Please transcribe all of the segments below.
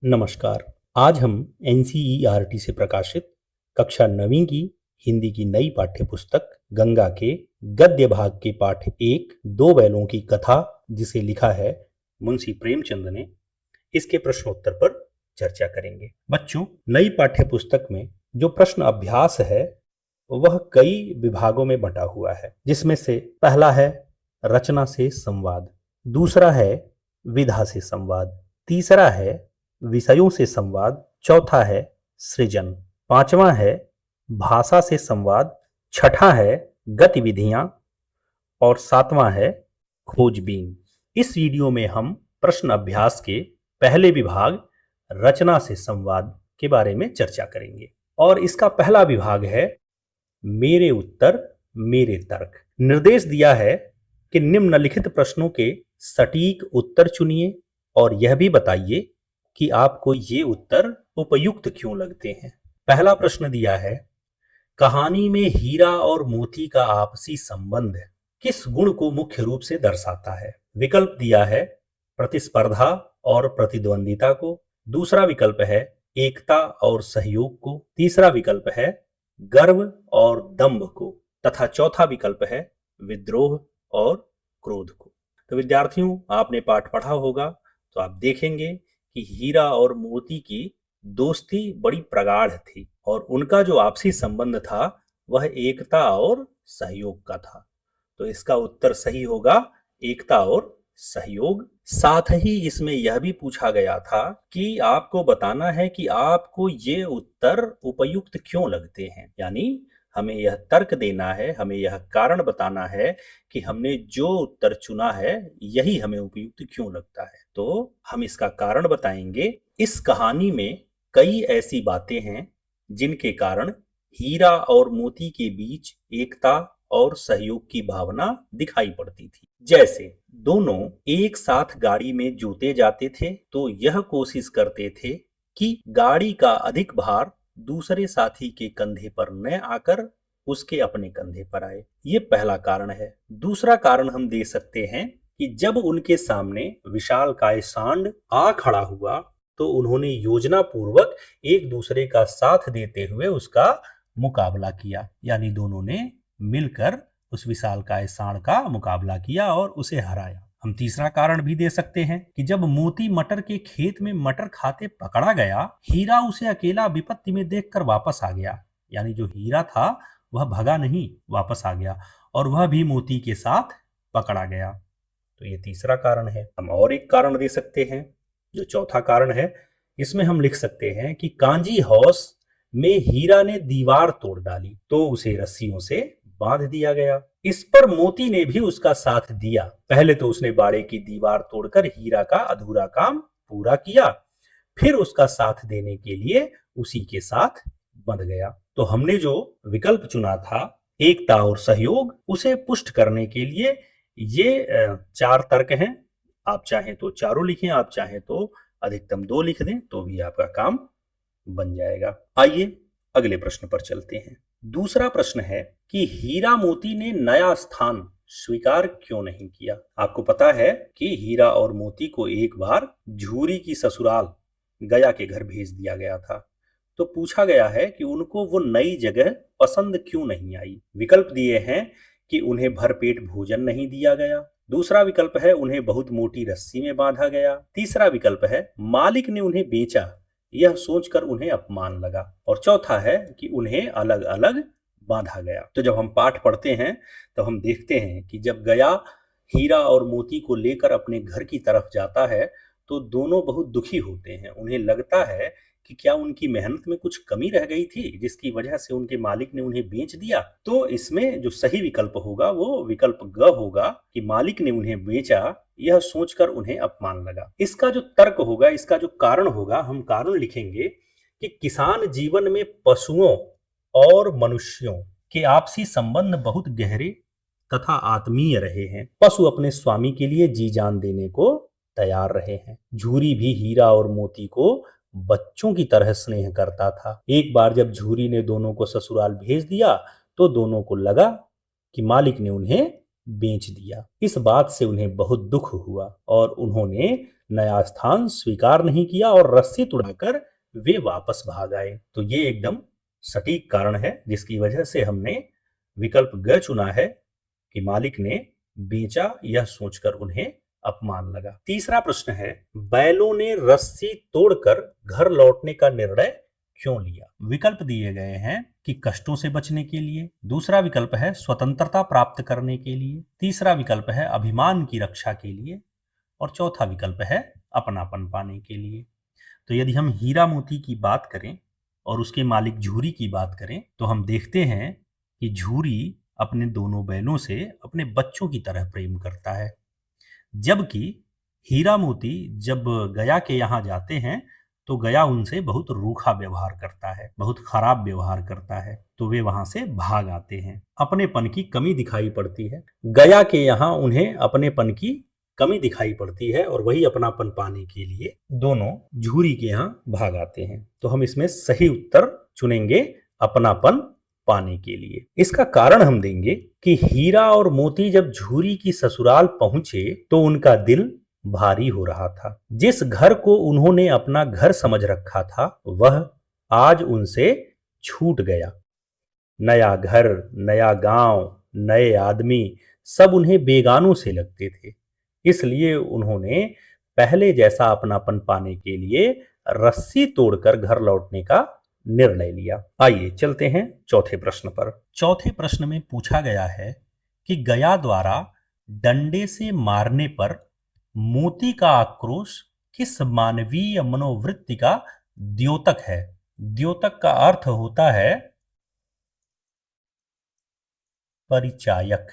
नमस्कार। आज हम एनसीईआरटी से प्रकाशित कक्षा 9वीं की हिंदी की नई पाठ्य पुस्तक गंगा के गद्य भाग के पाठ 1 दो बैलों की कथा, जिसे लिखा है मुंशी प्रेमचंद ने, इसके प्रश्नोत्तर पर चर्चा करेंगे। बच्चों, नई पाठ्य पुस्तक में जो प्रश्न अभ्यास है वह कई विभागों में बंटा हुआ है, जिसमें से पहला है रचना से संवाद, दूसरा है विधा से संवाद, तीसरा है विषयों से संवाद, चौथा है सृजन, पांचवा है भाषा से संवाद, छठा है गतिविधियां और सातवां है खोजबीन। इस वीडियो में हम प्रश्न अभ्यास के पहले विभाग रचना से संवाद के बारे में चर्चा करेंगे और इसका पहला विभाग है मेरे उत्तर मेरे तर्क। निर्देश दिया है कि निम्नलिखित प्रश्नों के सटीक उत्तर चुनिए और यह भी बताइए कि आपको ये उत्तर उपयुक्त क्यों लगते हैं। पहला प्रश्न दिया है, कहानी में हीरा और मोती का आपसी संबंध किस गुण को मुख्य रूप से दर्शाता है। विकल्प दिया है प्रतिस्पर्धा और प्रतिद्वंदिता को, दूसरा विकल्प है एकता और सहयोग को, तीसरा विकल्प है गर्व और दंभ को, तथा चौथा विकल्प है विद्रोह और क्रोध को। तो विद्यार्थियों, आपने पाठ पढ़ा होगा तो आप देखेंगे कि हीरा और मोती की दोस्ती बड़ी प्रगाढ़ थी और उनका जो आपसी संबंध था वह एकता और सहयोग का था। तो इसका उत्तर सही होगा एकता और सहयोग। साथ ही इसमें यह भी पूछा गया था कि आपको बताना है कि आपको ये उत्तर उपयुक्त क्यों लगते हैं, यानी हमें यह तर्क देना है, हमें यह कारण बताना है कि हमने जो उत्तर चुना है यही हमें उपयुक्त क्यों लगता है। तो हम इसका कारण बताएंगे। इस कहानी में कई ऐसी बातें हैं जिनके कारण हीरा और मोती के बीच एकता और सहयोग की भावना दिखाई पड़ती थी। जैसे दोनों एक साथ गाड़ी में जोते जाते थे तो यह कोशिश करते थे कि गाड़ी का अधिक भार दूसरे साथी के कंधे पर न आकर उसके अपने कंधे पर आए। ये पहला कारण है। दूसरा कारण हम दे सकते हैं कि जब उनके सामने विशालकाय सांड आ खड़ा हुआ तो उन्होंने योजना पूर्वक एक दूसरे का साथ देते हुए उसका मुकाबला किया, यानी दोनों ने मिलकर उस विशालकाय सांड का मुकाबला किया और उसे हराया। हम तीसरा कारण भी दे सकते हैं कि जब मोती मटर के खेत में मटर खाते पकड़ा गया, हीरा उसे अकेला विपत्ति में देखकर वापस आ गया, यानी जो हीरा था वह भगा नहीं, वापस आ गया और वह भी मोती के साथ पकड़ा गया। तो ये तीसरा कारण है। हम और एक कारण दे सकते हैं, जो चौथा कारण है। इसमें हम लिख सकते हैं कि कांजी हाउस में हीरा ने दीवार तोड़ डाली तो उसे रस्सियों से बांध दिया गया। इस पर मोती ने भी उसका साथ दिया। पहले तो उसने बाड़े की दीवार तोड़कर हीरा का अधूरा काम पूरा किया, फिर उसका साथ देने के लिए उसी के साथ बंध गया। तो हमने जो विकल्प चुना था एकता और सहयोग, उसे पुष्ट करने के लिए ये चार तर्क हैं। आप चाहें तो चारों लिखें, आप चाहें तो अधिकतम 2 लिख दें तो भी आपका काम बन जाएगा। आइए अगले प्रश्न पर चलते हैं। दूसरा प्रश्न है कि हीरा मोती ने नया स्थान स्वीकार क्यों नहीं किया। आपको पता है कि हीरा और मोती को एक बार झूरी की ससुराल गया के घर भेज दिया गया था, तो पूछा गया है कि उनको वो नई जगह पसंद क्यों नहीं आई। विकल्प दिए हैं कि उन्हें भरपेट भोजन नहीं दिया गया, दूसरा विकल्प है उन्हें बहुत मोटी रस्सी में बांधा गया, तीसरा विकल्प है मालिक ने उन्हें बेचा, यह सोचकर उन्हें अपमान लगा, और चौथा है कि उन्हें अलग अलग बांधा गया। तो जब हम पाठ पढ़ते हैं तो हम देखते हैं कि जब गया हीरा और मोती को लेकर अपने घर की तरफ जाता है तो दोनों बहुत दुखी होते हैं। उन्हें लगता है कि क्या उनकी मेहनत में कुछ कमी रह गई थी जिसकी वजह से उनके मालिक ने उन्हें बेच दिया। तो इसमें जो सही विकल्प होगा वो विकल्प ग होगा कि मालिक ने उन्हें बेचा, यह सोचकर उन्हें अपमान लगा। इसका जो तर्क होगा, इसका जो कारण होगा, हम कारण लिखेंगे कि किसान जीवन में पशुओं और मनुष्यों के आपसी संबंध बहुत गहरे तथा आत्मीय रहे हैं। पशु अपने स्वामी के लिए जी जान देने को तैयार रहे हैं। झूरी भी हीरा और मोती को बच्चों की तरह स्नेह करता था। एक बार जब झूरी ने दोनों को ससुराल भेज दिया तो दोनों को लगा कि मालिक ने उन्हें बेच दिया। इस बात से उन्हें बहुत दुख हुआ और उन्होंने नया स्थान स्वीकार नहीं किया और रस्सी तुड़ाकर वे वापस भाग आए। तो ये एकदम सटीक कारण है जिसकी वजह से हमने विकल्प ग चुना है कि मालिक ने बेचा, यह सोचकर उन्हें अपमान लगा। तीसरा प्रश्न है, बैलों ने रस्सी तोड़कर घर लौटने का निर्णय क्यों लिया? विकल्प दिए गए हैं कि कष्टों से बचने के लिए, दूसरा विकल्प है स्वतंत्रता प्राप्त करने के लिए, तीसरा विकल्प है अभिमान की रक्षा के लिए और चौथा विकल्प है अपनापन पाने के लिए। तो यदि हम हीरा मोती की बात करें और उसके मालिक झूरी की बात करें तो हम देखते हैं कि झूरी अपने दोनों बैलों से अपने बच्चों की तरह प्रेम करता है, जबकि हीरा मोती जब गया के यहाँ जाते हैं तो गया उनसे बहुत रूखा व्यवहार करता है, बहुत खराब व्यवहार करता है, तो वे वहां से भाग आते हैं। अपनेपन की कमी दिखाई पड़ती है, गया के यहाँ उन्हें अपनेपन की कमी दिखाई पड़ती है और वही अपनापन पाने के लिए दोनों झूरी के यहाँ भाग आते हैं। तो हम इसमें सही उत्तर चुनेंगे अपनापन पाने के लिए। इसका कारण हम देंगे कि हीरा और मोती जब झूरी की ससुराल पहुंचे तो उनका दिल भारी हो रहा था। जिस घर को उन्होंने अपना घर समझ रखा था वह आज उनसे छूट गया। नया घर, नया गांव, नए आदमी, सब उन्हें बेगानों से लगते थे। इसलिए उन्होंने पहले जैसा अपनापन पाने के लिए रस्सी तोड़कर घर लौटने का निर्णय लिया। आइए चलते हैं चौथे प्रश्न पर। चौथे प्रश्न में पूछा गया है कि गया द्वारा डंडे से मारने पर मोती का आक्रोश किस मानवीय मनोवृत्ति का द्योतक है? द्योतक का अर्थ होता है परिचायक,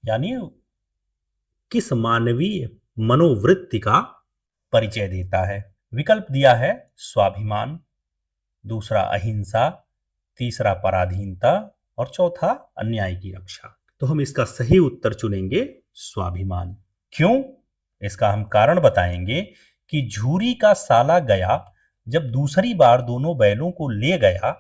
यानी किस मानवीय मनोवृत्ति का परिचय देता है। विकल्प दिया है स्वाभिमान, दूसरा अहिंसा, तीसरा पराधीनता और चौथा अन्याय की रक्षा। तो हम इसका सही उत्तर चुनेंगे स्वाभिमान। क्यों? इसका हम कारण बताएंगे कि झूरी का साला गया जब दूसरी बार दोनों बैलों को ले गया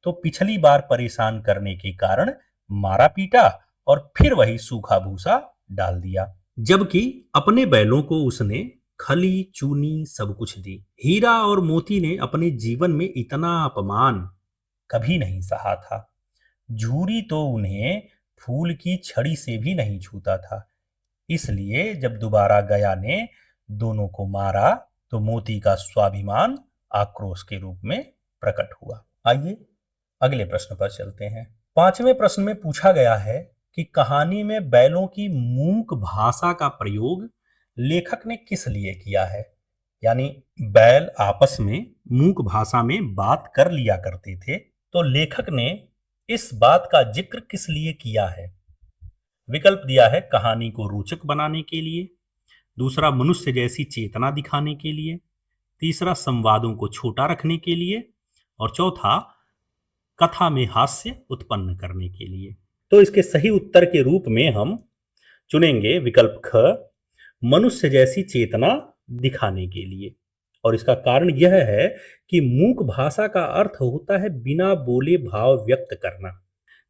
तो पिछली बार परेशान करने के कारण मारा पीटा और फिर वही सूखा भूसा डाल दिया, जबकि अपने बैलों को उसने खली चूनी सब कुछ दी। हीरा और मोती ने अपने जीवन में इतना अपमान कभी नहीं सहा था। झूरी तो उन्हें फूल की छड़ी से भी नहीं छूता था। इसलिए जब दोबारा गया ने दोनों को मारा तो मोती का स्वाभिमान आक्रोश के रूप में प्रकट हुआ। आइए अगले प्रश्न पर चलते हैं। पांचवें प्रश्न में पूछा गया है कि कहानी में बैलों की मूक भाषा का प्रयोग लेखक ने किस लिए किया है? यानी बैल आपस में मूक भाषा में बात कर लिया करते थे, तो लेखक ने इस बात का जिक्र किस लिए किया है? विकल्प दिया है कहानी को रोचक बनाने के लिए, दूसरा मनुष्य जैसी चेतना दिखाने के लिए, तीसरा संवादों को छोटा रखने के लिए और चौथा कथा में हास्य उत्पन्न करने के लिए। तो इसके सही उत्तर के रूप में हम चुनेंगे विकल्प ख, मनुष्य जैसी चेतना दिखाने के लिए। और इसका कारण यह है कि मूक भाषा का अर्थ होता है बिना बोले भाव व्यक्त करना।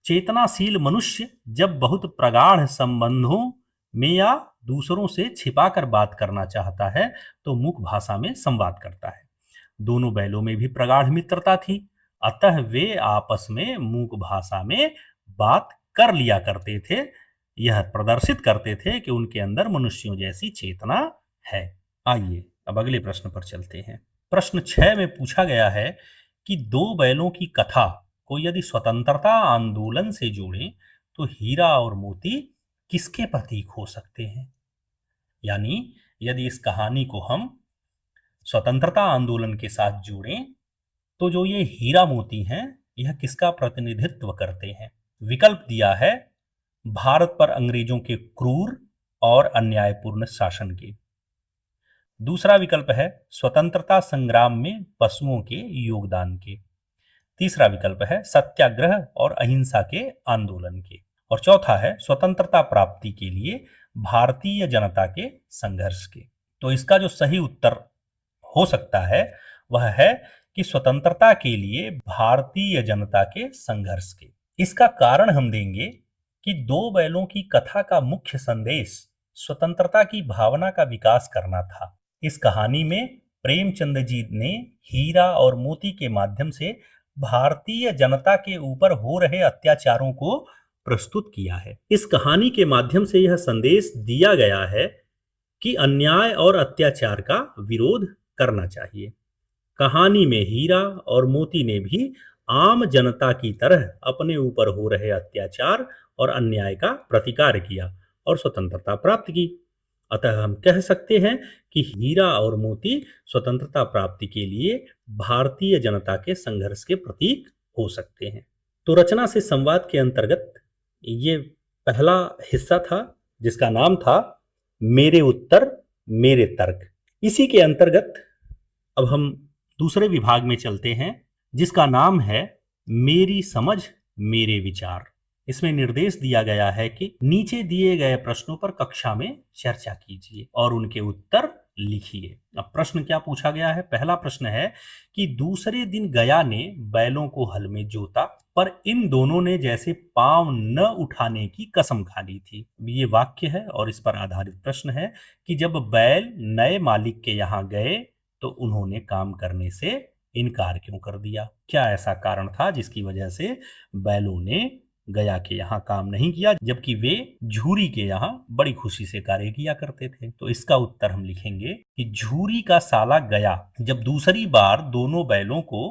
चेतनाशील मनुष्य जब बहुत प्रगाढ़ संबंधों में या दूसरों से छिपाकर बात करना चाहता है तो मूक भाषा में संवाद करता है। दोनों बैलों में भी प्रगाढ़ मित्रता थी, अतः वे आपस में मूक भाषा में बात कर लिया करते थे। यह प्रदर्शित करते थे कि उनके अंदर मनुष्यों जैसी चेतना है। आइए अब अगले प्रश्न पर चलते हैं। प्रश्न 6 में पूछा गया है कि दो बैलों की कथा को यदि स्वतंत्रता आंदोलन से जोड़ें तो हीरा और मोती किसके प्रतीक हो सकते हैं? यानी यदि इस कहानी को हम स्वतंत्रता आंदोलन के साथ जोड़ें तो जो ये हीरा मोती हैं यह किसका प्रतिनिधित्व करते हैं? विकल्प दिया है भारत पर अंग्रेजों के क्रूर और अन्यायपूर्ण शासन के, दूसरा विकल्प है स्वतंत्रता संग्राम में पशुओं के योगदान के, तीसरा विकल्प है सत्याग्रह और अहिंसा के आंदोलन के और चौथा है स्वतंत्रता प्राप्ति के लिए भारतीय जनता के संघर्ष के। तो इसका जो सही उत्तर हो सकता है वह है कि स्वतंत्रता के लिए भारतीय जनता के संघर्ष के। इसका कारण हम देंगे कि दो बैलों की कथा का मुख्य संदेश स्वतंत्रता की भावना का विकास करना था। इस कहानी में प्रेमचंद जी ने हीरा और मोती के माध्यम से भारतीय जनता के ऊपर हो रहे अत्याचारों को प्रस्तुत किया है। इस कहानी के माध्यम से यह संदेश दिया गया है कि अन्याय और अत्याचार का विरोध करना चाहिए। कहानी में हीरा और मोती ने भी आम जनता की तरह अपने ऊपर हो रहे अत्याचार और अन्याय का प्रतिकार किया और स्वतंत्रता प्राप्त की। अतः हम कह सकते हैं कि हीरा और मोती स्वतंत्रता प्राप्ति के लिए भारतीय जनता के संघर्ष के प्रतीक हो सकते हैं। तो रचना से संवाद के अंतर्गत ये पहला हिस्सा था जिसका नाम था मेरे उत्तर मेरे तर्क। इसी के अंतर्गत अब हम दूसरे विभाग में चलते हैं जिसका नाम है मेरी समझ मेरे विचार। इसमें निर्देश दिया गया है कि नीचे दिए गए प्रश्नों पर कक्षा में चर्चा कीजिए और उनके उत्तर लिखिए। अब प्रश्न क्या पूछा गया है? पहला प्रश्न है कि दूसरे दिन गया ने बैलों को हल में जोता, पर इन दोनों ने जैसे पांव न उठाने की कसम खा ली थी। ये वाक्य है और इस पर आधारित प्रश्न है कि जब बैल नए मालिक के यहाँ गए तो उन्होंने काम करने से इनकार क्यों कर दिया? क्या ऐसा कारण था जिसकी वजह से बैलों ने गया के यहाँ काम नहीं किया, जबकि वे झूरी के यहाँ बड़ी खुशी से कार्य किया करते थे? तो इसका उत्तर हम लिखेंगे कि झूरी का साला गया जब दूसरी बार दोनों बैलों को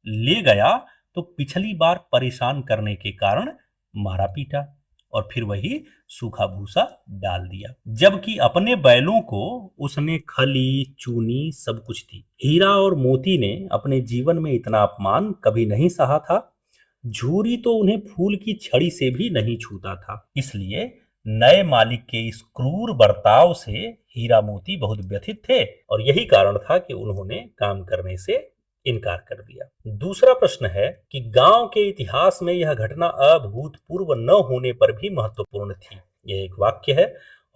ले गया तो पिछली बार परेशान करने के कारण मारा पीटा और फिर वही सूखा भूसा डाल दिया, जबकि अपने बैलों को उसने खली चूनी सब कुछ दी। हीरा और मोती ने अपने जीवन में इतना अपमान कभी नहीं सहा था। झूरी तो उन्हें फूल की छड़ी से भी नहीं छूता था। इसलिए नए मालिक के इस क्रूर बर्ताव से हीरा मोती बहुत व्यथित थे और यही कारण था कि उन्होंने काम करने से इनकार कर दिया। दूसरा प्रश्न है कि गांव के इतिहास में यह घटना अभूतपूर्व न होने पर भी महत्वपूर्ण थी। यह एक वाक्य है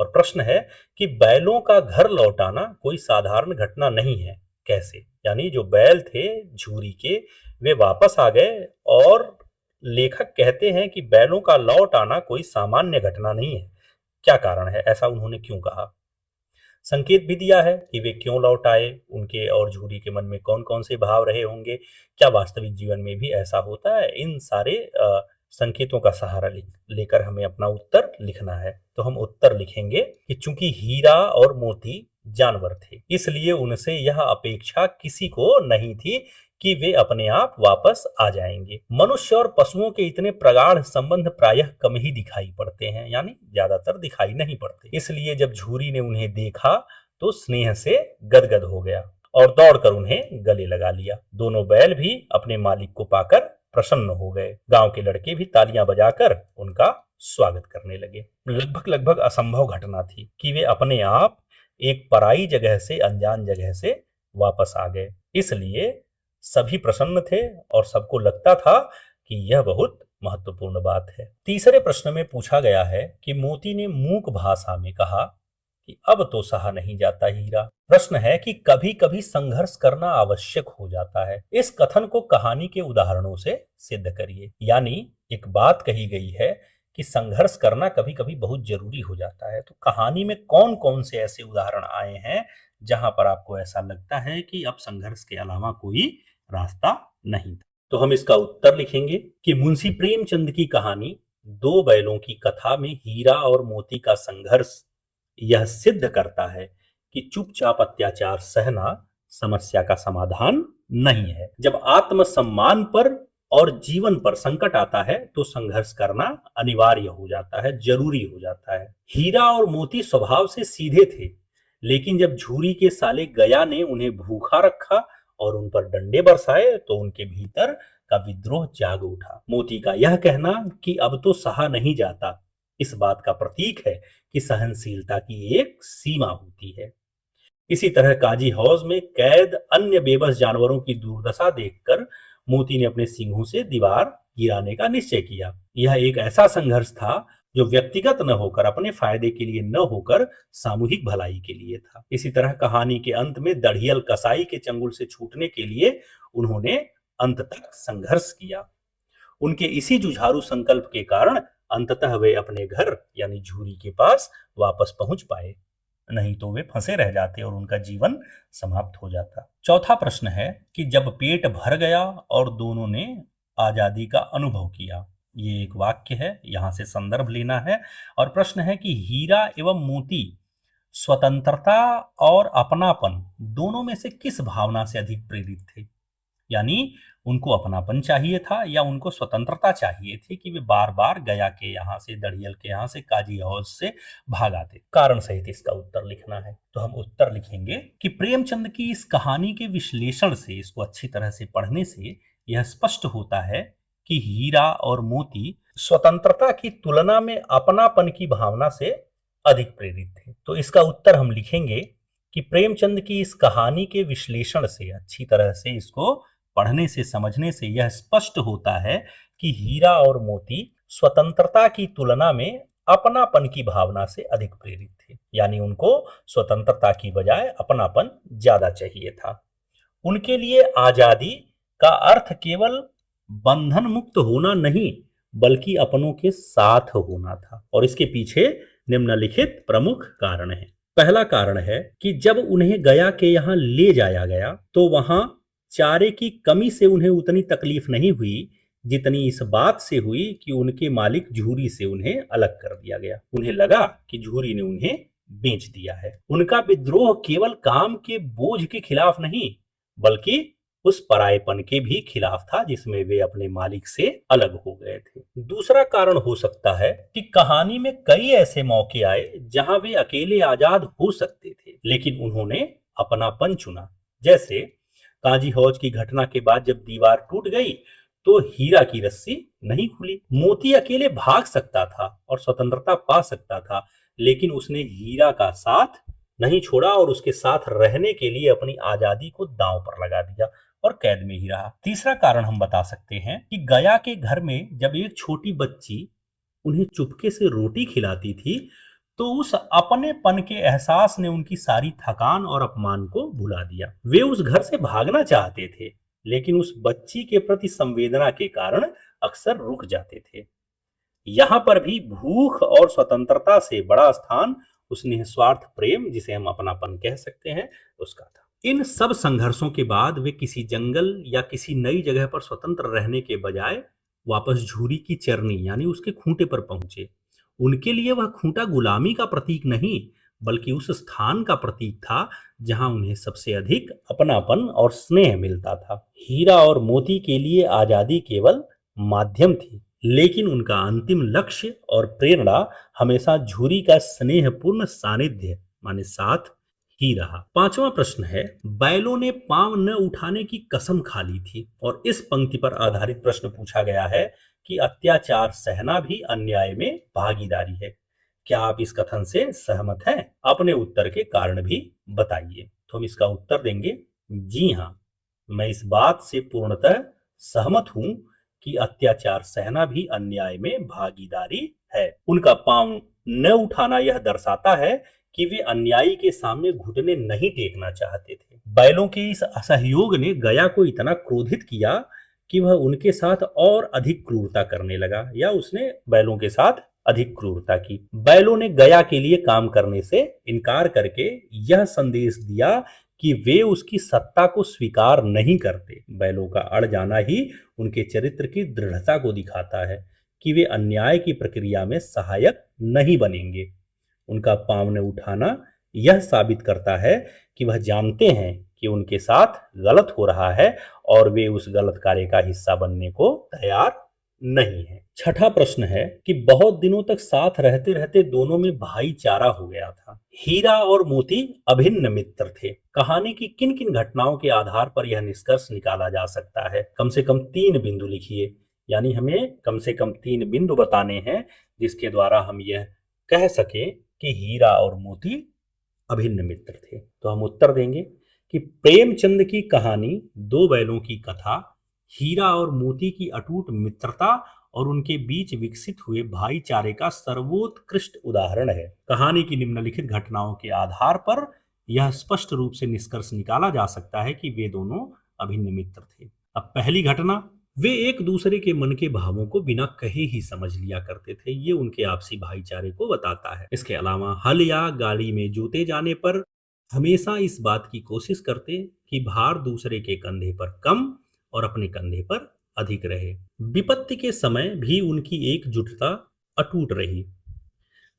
और प्रश्न है कि बैलों का घर लौटाना कोई साधारण घटना नहीं है। कैसे? यानी जो बैल थे झूरी के वे वापस आ गए और लेखक कहते हैं कि बैलों का लौट आना कोई सामान्य घटना नहीं है। क्या कारण है? ऐसा उन्होंने क्यों कहा? संकेत भी दिया है कि वे क्यों लौट आए, उनके और झूरी के मन में कौन कौन से भाव रहे होंगे, क्या वास्तविक जीवन में भी ऐसा होता है। इन सारे संकेतों का सहारा लेकर हमें अपना उत्तर लिखना है। तो हम उत्तर लिखेंगे कि चूंकि हीरा और मोती जानवर थे इसलिए उनसे यह अपेक्षा किसी को नहीं थी कि वे अपने आप वापस आ जाएंगे। मनुष्य और पशुओं के इतने प्रगाढ़ संबंध प्रायः कम ही दिखाई पड़ते हैं, यानी ज्यादातर दिखाई नहीं पड़ते। इसलिए जब झूरी ने उन्हें देखा तो स्नेह से गदगद हो गया और दौड़कर उन्हें गले लगा लिया। दोनों बैल भी अपने मालिक को पाकर प्रसन्न हो गए। गांव के लड़के भी तालियां बजाकर उनका स्वागत करने लगे। लगभग असंभव घटना थी कि वे अपने आप एक पराई जगह से अनजान जगह से वापस आ गए। इसलिए सभी प्रसन्न थे और सबको लगता था कि यह बहुत महत्वपूर्ण बात है। तीसरे प्रश्न में पूछा गया है कि मोती ने मूक भाषा में कहा कि अब तो सहा नहीं जाता हीरा। प्रश्न है कि कभी कभी संघर्ष करना आवश्यक हो जाता है। इस कथन को कहानी के उदाहरणों से सिद्ध करिए। यानी एक बात कही गई है कि संघर्ष करना कभी कभी बहुत जरूरी हो जाता है। तो कहानी में कौन कौन से ऐसे उदाहरण आए हैं जहां पर आपको ऐसा लगता है कि अब संघर्ष के अलावा कोई रास्ता नहीं था? तो हम इसका उत्तर लिखेंगे कि मुंशी प्रेमचंद की कहानी दो बैलों की कथा में हीरा और मोती का संघर्ष यह सिद्ध करता है कि चुपचाप अत्याचार सहना समस्या का समाधान नहीं है। जब आत्मसम्मान पर और जीवन पर संकट आता है तो संघर्ष करना अनिवार्य हो जाता है, जरूरी हो जाता है। हीरा और मोती स्वभाव से सीधे थे, लेकिन जब झूरी के साले गया ने उन्हें भूखा रखा और उन पर डंडे बरसाए तो उनके भीतर का विद्रोह जाग उठा। मोती का यह कहना कि अब तो सहा नहीं जाता इस बात का प्रतीक है कि सहनशीलता की एक सीमा होती है। इसी तरह काजी हौज में कैद अन्य बेबस जानवरों की दुर्दशा देखकर मोती ने अपने सींगों से दीवार गिराने का निश्चय किया। यह एक ऐसा संघर्ष था जो व्यक्तिगत न होकर, अपने फायदे के लिए न होकर, सामूहिक भलाई के लिए था। इसी तरह कहानी के अंत में दढ़ियल कसाई के चंगुल से छूटने के लिए उन्होंने अंत तक संघर्ष किया। उनके इसी जुझारू संकल्प के कारण अंततः वे अपने घर यानी झूरी के पास वापस पहुंच पाए, नहीं तो वे फंसे रह जाते और उनका जीवन समाप्त हो जाता। चौथा प्रश्न है कि जब पेट भर गया और दोनों ने आजादी का अनुभव किया। ये एक वाक्य है, यहां से संदर्भ लेना है। और प्रश्न है कि हीरा एवं मोती स्वतंत्रता और अपनापन दोनों में से किस भावना से अधिक प्रेरित थे? यानी उनको अपनापन चाहिए था या उनको स्वतंत्रता चाहिए थी कि वे बार बार गया के यहाँ से, दड़ियल के यहाँ से, काजी हौज से भाग आते। कारण सहित इसका उत्तर लिखना है। तो हम उत्तर लिखेंगे कि प्रेमचंद की इस कहानी के विश्लेषण से, इसको अच्छी तरह से पढ़ने से यह स्पष्ट होता है कि हीरा और मोती स्वतंत्रता की तुलना में अपनापन की भावना से अधिक प्रेरित थे। तो इसका उत्तर हम लिखेंगे कि प्रेमचंद की इस कहानी के विश्लेषण से, अच्छी तरह से इसको पढ़ने से, समझने से यह स्पष्ट होता है कि हीरा और मोती स्वतंत्रता की तुलना में अपनापन की भावना से अधिक प्रेरित थे। यानी उनको स्वतंत्रता की बजाय अपनापन ज्यादा चाहिए था। उनके लिए आजादी का अर्थ केवल बंधन मुक्त होना नहीं, बल्कि अपनों के साथ होना था। और इसके पीछे निम्नलिखित प्रमुख कारण है। पहला कारण है कि जब उन्हें गया के यहाँ ले जाया गया तो वहां चारे की कमी से उन्हें उतनी तकलीफ नहीं हुई जितनी इस बात से हुई कि उनके मालिक झूरी से उन्हें अलग कर दिया गया। उन्हें लगा कि झूरी ने उन्हें बेच दिया है। उनका विद्रोह केवल काम के बोझ के खिलाफ नहीं, बल्कि उस परायेपन के भी खिलाफ था जिसमें वे अपने मालिक से अलग हो गए थे। दूसरा कारण हो सकता है कि कहानी में कई ऐसे मौके आए जहां वे अकेले आजाद हो सकते थे, लेकिन उन्होंने अपनापन चुना। जैसे काजी हौज की घटना के बाद जब दीवार टूट गई तो हीरा की रस्सी नहीं खुली। मोती अकेले भाग सकता था और स्वतंत्रता पा सकता था, लेकिन उसने हीरा का साथ नहीं छोड़ा और उसके साथ रहने के लिए अपनी आजादी को दांव पर लगा दिया और कैद में ही रहा। तीसरा कारण हम बता सकते हैं कि गया के घर में जब एक छोटी बच्ची उन्हें चुपके से रोटी खिलाती थी तो उस अपनेपन के एहसास ने उनकी सारी थकान और अपमान को भुला दिया। वे उस घर से भागना चाहते थे, लेकिन उस बच्ची के प्रति संवेदना के कारण अक्सर रुक जाते थे। यहाँ पर भी भूख और स्वतंत्रता से बड़ा स्थान उस निस्वार्थ प्रेम, जिसे हम अपनापन कह सकते हैं, उसका था। इन सब संघर्षों के बाद वे किसी जंगल या किसी नई जगह पर स्वतंत्र रहने के बजाय वापस झूरी की चरनी यानी उसके खूंटे पर पहुंचे। उनके लिए वह खूंटा गुलामी का प्रतीक नहीं, बल्कि उस स्थान का प्रतीक था जहां उन्हें सबसे अधिक अपनापन और स्नेह मिलता था। हीरा और मोती के लिए आजादी केवल माध्यम थी, लेकिन उनका अंतिम लक्ष्य और प्रेरणा हमेशा झूरी का स्नेहपूर्ण सानिध्य माने साथ ही रहा। पांचवा प्रश्न है, बैलों ने पांव न उठाने की कसम खा ली थी। और इस पंक्ति पर आधारित प्रश्न पूछा गया है कि अत्याचार सहना भी अन्याय में भागीदारी है। क्या आप इस कथन से सहमत हैं? अपने उत्तर के कारण भी बताइए। तो हम इसका उत्तर देंगे, जी हाँ, मैं इस बात से पूर्णतः सहमत हूं कि अत्याचार सहना भी अन्याय में भागीदारी है। उनका पांव न उठाना यह दर्शाता है कि वे अन्यायी के सामने घुटने नहीं टेकना चाहते थे। बैलों के इस असहयोग ने गया को इतना क्रोधित किया कि वह उनके साथ और अधिक क्रूरता करने लगा, या उसने बैलों के साथ अधिक क्रूरता की। बैलों ने गया के लिए काम करने से इनकार करके यह संदेश दिया कि वे उसकी सत्ता को स्वीकार नहीं करते। बैलों का अड़ जाना ही उनके चरित्र की दृढ़ता को दिखाता है कि वे अन्याय की प्रक्रिया में सहायक नहीं बनेंगे। उनका पांव न उठाना यह साबित करता है कि वह जानते हैं कि उनके साथ गलत हो रहा है और वे उस गलत कार्य का हिस्सा बनने को तैयार नहीं है। छठा प्रश्न है कि बहुत दिनों तक साथ रहते रहते दोनों में भाईचारा हो गया था। हीरा और मोती अभिन्न मित्र थे। कहानी की किन किन घटनाओं के आधार पर यह निष्कर्ष निकाला जा सकता है? कम से कम 3 बिंदु लिखिए, यानी हमें कम से कम 3 बिंदु बताने हैं जिसके द्वारा हम यह कह सके कि हीरा और मोती अभिन्न मित्र थे। तो हम उत्तर देंगे कि प्रेमचंद की कहानी 2 बैलों की कथा हीरा और मोती की अटूट मित्रता और उनके बीच विकसित हुए भाईचारे का सर्वोत्कृष्ट उदाहरण है। कहानी की निम्नलिखित घटनाओं के आधार पर यह स्पष्ट रूप से निष्कर्ष निकाला जा सकता है कि वे दोनों अभिन्न मित्र थे। अब पहली घटना वे एक दूसरे के मन के भावों को बिना कहे ही समझ लिया करते थे। ये उनके आपसी भाईचारे को बताता है। इसके अलावा हल या गाड़ी में जोते जाने पर हमेशा इस बात की कोशिश करते कि भार दूसरे के कंधे पर कम और अपने कंधे पर अधिक रहे। विपत्ति के समय भी उनकी एकजुटता अटूट रही।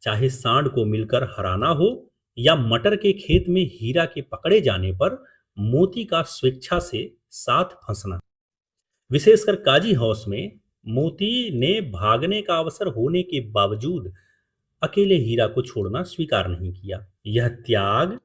चाहे सांड को मिलकर हराना हो या मटर के खेत में हीरा के पकड़े जाने पर मोती का स्वेच्छा से साथ फंसना। विशेषकर काजी हाउस में मोती ने भागने का अवसर होने के बावजूद अकेले हीरा को छोड़ना स्वीकार नहीं किया। यह त्याग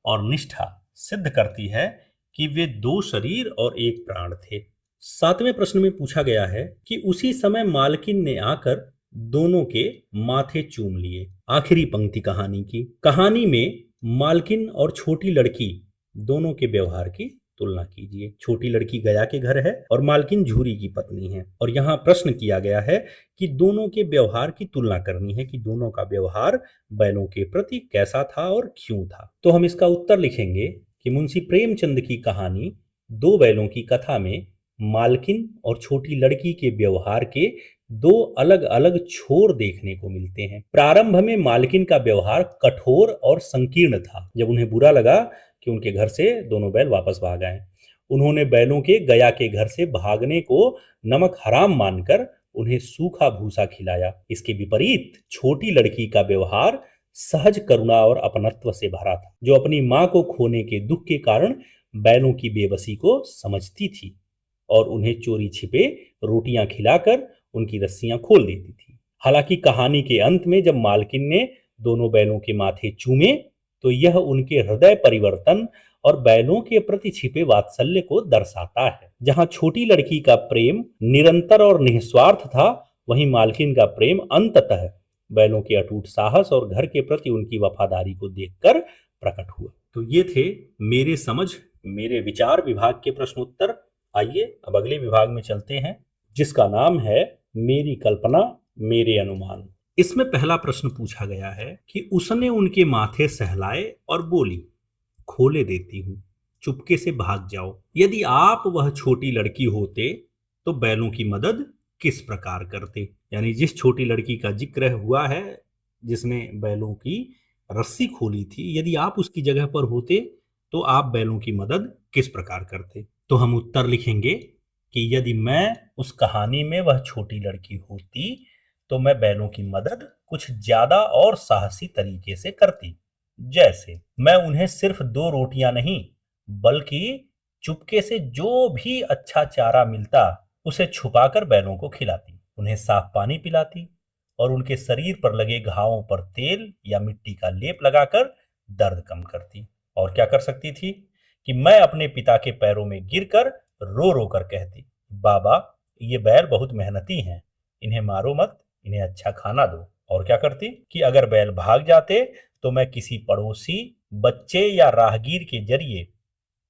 और निष्ठा सिद्ध करती है कि वे दो शरीर और एक प्राण थे। सातवें प्रश्न में पूछा गया है कि उसी समय मालकिन ने आकर दोनों के माथे चूम लिए। आखिरी पंक्ति कहानी की। कहानी में मालकिन और छोटी लड़की दोनों के व्यवहार की तुलना कीजिए। छोटी लड़की गया के घर है और मालकिन झूरी की पत्नी है, और यहाँ प्रश्न किया गया है कि दोनों के व्यवहार की तुलना करनी है कि दोनों का व्यवहार बैलों के प्रति कैसा था और क्यों था। तो हम इसका उत्तर लिखेंगे कि मुंशी प्रेमचंद की कहानी दो बैलों की कथा में मालकिन और छोटी लड़की के व्यवहार के दो अलग अलग छोर देखने को मिलते हैं। प्रारंभ में मालकिन का व्यवहार कठोर और संकीर्ण था। जब उन्हें बुरा लगा कि उनके घर से दोनों बैल वापस भाग आए, उन्होंने बैलों के गया के घर से भागने को नमक हराम मानकर उन्हें सूखा भूसा खिलाया। इसके विपरीत छोटी लड़की का व्यवहार सहज करुणा और अपनत्व से भरा था, जो अपनी मां को खोने के दुख के कारण बैलों की बेबसी को समझती थी और उन्हें चोरी छिपे रोटियां खिलाकर उनकी रस्सियां खोल देती थी। हालांकि कहानी के अंत में जब मालकिन ने दोनों बैलों के माथे चूमे तो यह उनके हृदय परिवर्तन और बैलों के प्रति छिपे वात्सल्य को दर्शाता है। जहां छोटी लड़की का प्रेम निरंतर और निस्वार्थ था, वहीं मालकिन का प्रेम अंततः बैलों के अटूट साहस और घर के प्रति उनकी वफादारी को देखकर प्रकट हुआ। तो ये थे मेरे समझ मेरे विचार विभाग के प्रश्नोत्तर। आइए अब अगले विभाग में चलते हैं, जिसका नाम है मेरी कल्पना मेरे अनुमान। इसमें पहला प्रश्न पूछा गया है कि उसने उनके माथे सहलाए और बोली, खोले देती हूं, चुपके से भाग जाओ। यदि आप वह छोटी लड़की होते तो बैलों की मदद किस प्रकार करते। यानी जिस छोटी लड़की का जिक्र हुआ है जिसने बैलों की रस्सी खोली थी, यदि आप उसकी जगह पर होते तो आप बैलों की मदद किस प्रकार करते। तो हम उत्तर लिखेंगे कि यदि मैं उस कहानी में वह छोटी लड़की होती तो मैं बैलों की मदद कुछ ज्यादा और साहसी तरीके से करती। जैसे मैं उन्हें सिर्फ दो रोटियां नहीं बल्कि चुपके से जो भी अच्छा चारा मिलता उसे छुपाकर बैलों को खिलाती, उन्हें साफ पानी पिलाती और उनके शरीर पर लगे घावों पर तेल या मिट्टी का लेप लगाकर दर्द कम करती। और क्या कर सकती थी कि मैं अपने पिता के पैरों में गिरकर रो रो कर कहती, बाबा ये बैल बहुत मेहनती हैं, इन्हें मारो मत, इन्हें अच्छा खाना दो। और क्या करती कि अगर बैल भाग जाते तो मैं किसी पड़ोसी बच्चे या राहगीर के जरिए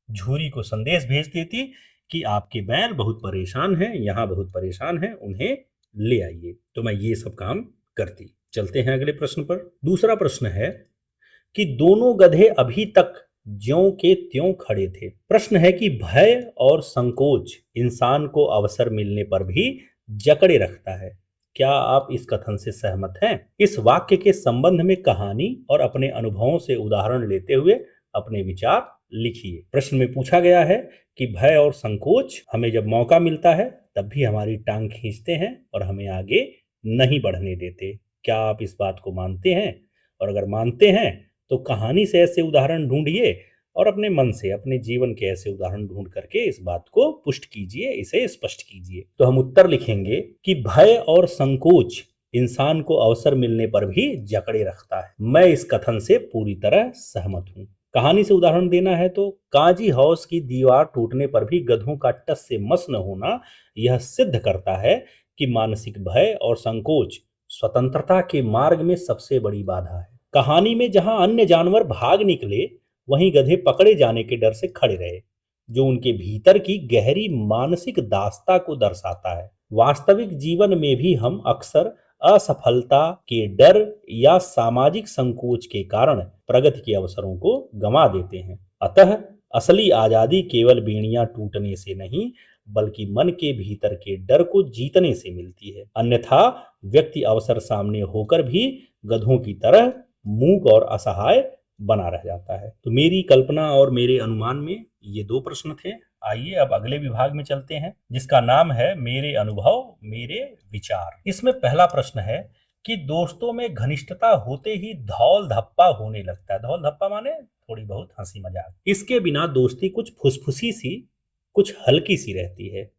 झूरी को संदेश भेज देती कि आपके बैल बहुत परेशान हैं, यहाँ बहुत परेशान हैं, उन्हें ले आइए। तो मैं ये सब काम करती। चलते हैं अगले प्रश्न पर। दूसरा प्रश्न है कि दोनों गधे अभी तक ज्यों के त्यों खड़े थे। प्रश्न है कि भय और संकोच इंसान को अवसर मिलने पर भी जकड़े रखता है। क्या आप इस कथन से सहमत हैं? इस वाक्य के संबंध में कहानी और अपने अनुभवों से उदाहरण लेते हुए अपने विचार लिखिए। प्रश्न में पूछा गया है कि भय और संकोच हमें जब मौका मिलता है तब भी हमारी टांग खींचते हैं और हमें आगे नहीं बढ़ने देते। क्या आप इस बात को मानते हैं? और अगर मानते हैं तो कहानी से ऐसे उदाहरण ढूंढिए और अपने मन से अपने जीवन के ऐसे उदाहरण ढूंढ करके इस बात को पुष्ट कीजिए, इसे स्पष्ट कीजिए। तो हम उत्तर लिखेंगे कि भय और संकोच इंसान को अवसर मिलने पर भी जकड़े रखता है। मैं इस कथन से पूरी तरह सहमत हूं। कहानी से उदाहरण देना है तो काजी हाउस की दीवार टूटने पर भी गधों का टस से मस न होना यह सिद्ध करता है कि मानसिक भय और संकोच स्वतंत्रता के मार्ग में सबसे बड़ी बाधा है। कहानी में जहां अन्य जानवर भाग निकले, वहीं गधे पकड़े जाने के डर से खड़े रहे, जो उनके भीतर की गहरी मानसिक दास्ता को दर्शाता है। वास्तविक जीवन में भी हम अक्सर असफलता के डर या सामाजिक संकोच के कारण प्रगति के अवसरों को गंवा देते हैं। अतः असली आजादी केवल बेड़ियां टूटने से नहीं बल्कि मन के भीतर के डर को जीतने से मिलती है। अन्यथा व्यक्ति अवसर सामने होकर भी गधों की तरह मूक और असहाय बना रह जाता है। तो मेरी कल्पना और मेरे अनुमान में ये 2 प्रश्न थे। आइए अब अगले विभाग में चलते हैं, जिसका नाम है मेरे अनुभव मेरे विचार। इसमें पहला प्रश्न है कि दोस्तों में घनिष्ठता होते ही धौल धप्पा होने लगता है। धौल धप्पा माने थोड़ी बहुत हंसी मजाक। इसके बिना दोस्ती कुछ फुसफुसी सी, कुछ हल्की सी रहती है,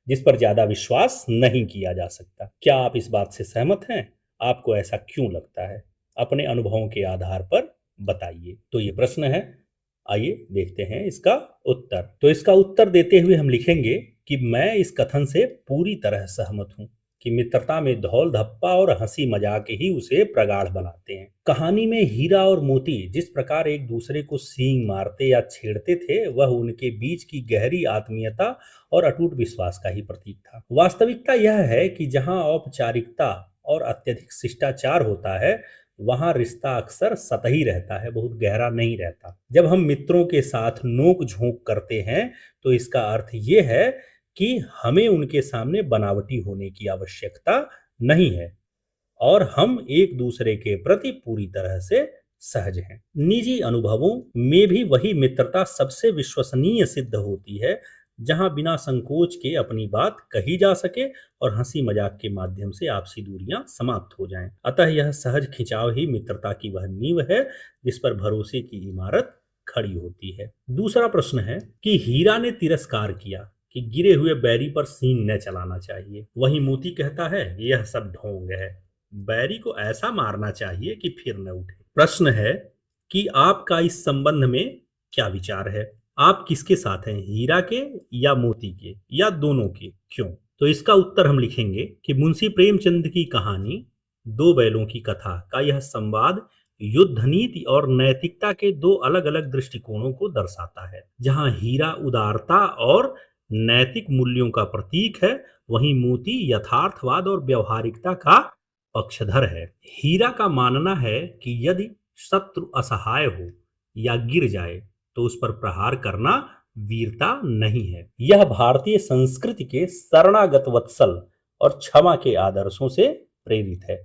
जिस पर ज्यादा विश्वास नहीं किया जा सकता। क्या आप इस बात से सहमत हैं? आपको ऐसा क्यों लगता है? अपने अनुभवों के आधार पर बताइए। तो ये प्रश्न है, आइए देखते हैं इसका उत्तर। तो इसका उत्तर देते हुए हम लिखेंगे कि मैं इस कथन से पूरी तरह सहमत हूं कि मित्रता में धौल धप्पा और हंसी मजाक ही उसे प्रगाढ़ बनाते हैं। कहानी में हीरा और मोती जिस प्रकार एक दूसरे को सींग मारते या छेड़ते थे, वह उनके बीच की गहरी आत्मीयता और अटूट विश्वास का ही प्रतीक था। वास्तविकता यह है कि जहां औपचारिकता और अत्यधिक शिष्टाचार होता है, वहां रिश्ता अक्सर सतही रहता है, बहुत गहरा नहीं रहता। जब हम मित्रों के साथ नोक झोंक करते हैं तो इसका अर्थ ये है कि हमें उनके सामने बनावटी होने की आवश्यकता नहीं है और हम एक दूसरे के प्रति पूरी तरह से सहज हैं। निजी अनुभवों में भी वही मित्रता सबसे विश्वसनीय सिद्ध होती है, जहां बिना संकोच के अपनी बात कही जा सके और हंसी मजाक के माध्यम से आपसी दूरियां समाप्त हो जाएं। अतः यह सहज खिंचाव ही मित्रता की वह नींव है जिस पर भरोसे की इमारत खड़ी होती है। दूसरा प्रश्न है कि हीरा ने तिरस्कार किया कि गिरे हुए बैरी पर सींग न चलाना चाहिए। वहीं मोती कहता है यह सब ढोंग है, बैरी को ऐसा मारना चाहिए कि फिर न उठे। प्रश्न है कि आपका इस संबंध में क्या विचार है? आप किसके साथ हैं, हीरा के या मोती के या दोनों के? क्यों? तो इसका उत्तर हम लिखेंगे कि मुंशी प्रेमचंद की कहानी दो बैलों की कथा का यह संवाद युद्ध नीति और नैतिकता के दो अलग अलग दृष्टिकोणों को दर्शाता है। जहां हीरा उदारता और नैतिक मूल्यों का प्रतीक है, वहीं मोती यथार्थवाद और व्यवहारिकता का पक्षधर है। हीरा का मानना है कि यदि शत्रु असहाय हो या गिर जाए तो उस पर प्रहार करना वीरता नहीं है। यह भारतीय संस्कृति के शरणागत वत्सल और क्षमा के आदर्शों से प्रेरित है।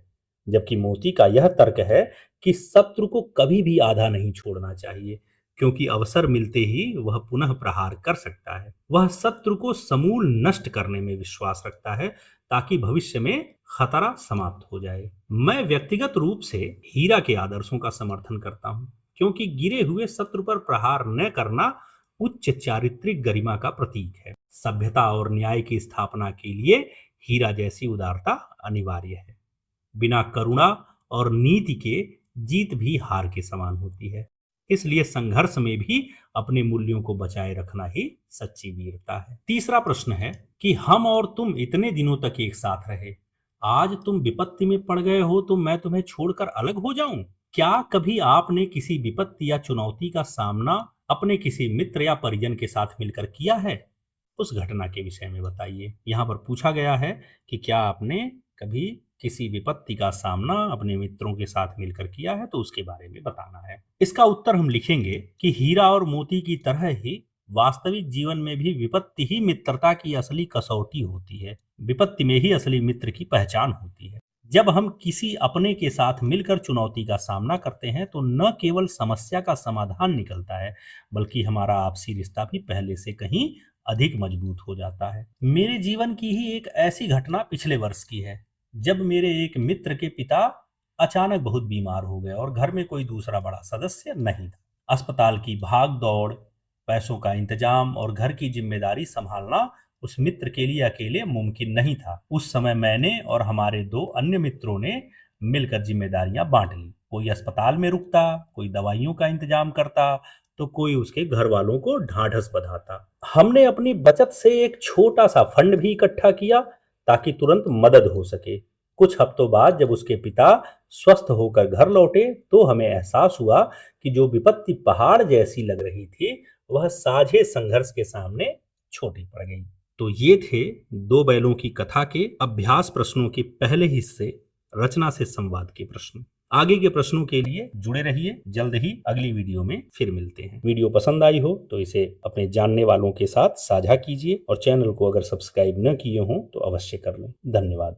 जबकि मोती का यह तर्क है कि शत्रु को कभी भी आधा नहीं छोड़ना चाहिए, क्योंकि अवसर मिलते ही वह पुनः प्रहार कर सकता है। वह शत्रु को समूल नष्ट करने में विश्वास रखता है ताकि भविष्य में खतरा समाप्त हो जाए। मैं व्यक्तिगत रूप से हीरा के आदर्शों का समर्थन करता हूं, क्योंकि गिरे हुए शत्रु पर प्रहार न करना उच्च चारित्रिक गरिमा का प्रतीक है। सभ्यता और न्याय की स्थापना के लिए हीरा जैसी उदारता अनिवार्य है। बिना करुणा और नीति के जीत भी हार के समान होती है। इसलिए संघर्ष में भी अपने मूल्यों को बचाए रखना ही सच्ची वीरता है। तीसरा प्रश्न है कि हम और तुम इतने दिनों तक एक साथ रहे, आज तुम विपत्ति में पड़ गए हो तो मैं तुम्हें छोड़कर अलग हो जाऊं? क्या कभी आपने किसी विपत्ति या चुनौती का सामना अपने किसी मित्र या परिजन के साथ मिलकर किया है? उस घटना के विषय में बताइए। यहाँ पर पूछा गया है कि क्या आपने कभी किसी विपत्ति का सामना अपने मित्रों के साथ मिलकर किया है, तो उसके बारे में बताना है। इसका उत्तर हम लिखेंगे कि हीरा और मोती की तरह ही वास्तविक जीवन में भी विपत्ति ही मित्रता की असली कसौटी होती है। विपत्ति में ही असली मित्र की पहचान होती है। जब हम किसी अपने के साथ मिलकर चुनौती का सामना करते हैं तो न केवल समस्या का समाधान निकलता है, बल्कि हमारा आपसी रिश्ता भी पहले से कहीं अधिक मजबूत हो जाता है। मेरे जीवन की ही एक ऐसी घटना पिछले वर्ष की है, जब मेरे एक मित्र के पिता अचानक बहुत बीमार हो गए और घर में कोई दूसरा बड़ा सदस्य नहीं था। अस्पताल की भाग दौड़, पैसों का इंतजाम और घर की जिम्मेदारी संभालना उस मित्र के लिए अकेले मुमकिन नहीं था। उस समय मैंने और हमारे दो अन्य मित्रों ने मिलकर जिम्मेदारियां बांट ली। कोई अस्पताल में रुकता, कोई दवाइयों का इंतजाम करता, तो कोई उसके घर वालों को ढांढस बंधाता। हमने अपनी बचत से एक छोटा सा फंड भी इकट्ठा किया ताकि तुरंत मदद हो सके। कुछ हफ्तों बाद जब उसके पिता स्वस्थ होकर घर लौटे तो हमें एहसास हुआ कि जो विपत्ति पहाड़ जैसी लग रही थी, वह साझे संघर्ष के सामने छोटी पड़ गई। तो ये थे दो बैलों की कथा के अभ्यास प्रश्नों के पहले हिस्से, रचना से संवाद के प्रश्न। आगे के प्रश्नों के लिए जुड़े रहिए। जल्द ही अगली वीडियो में फिर मिलते हैं। वीडियो पसंद आई हो तो इसे अपने जानने वालों के साथ साझा कीजिए और चैनल को अगर सब्सक्राइब न किए हो तो अवश्य कर लें। धन्यवाद।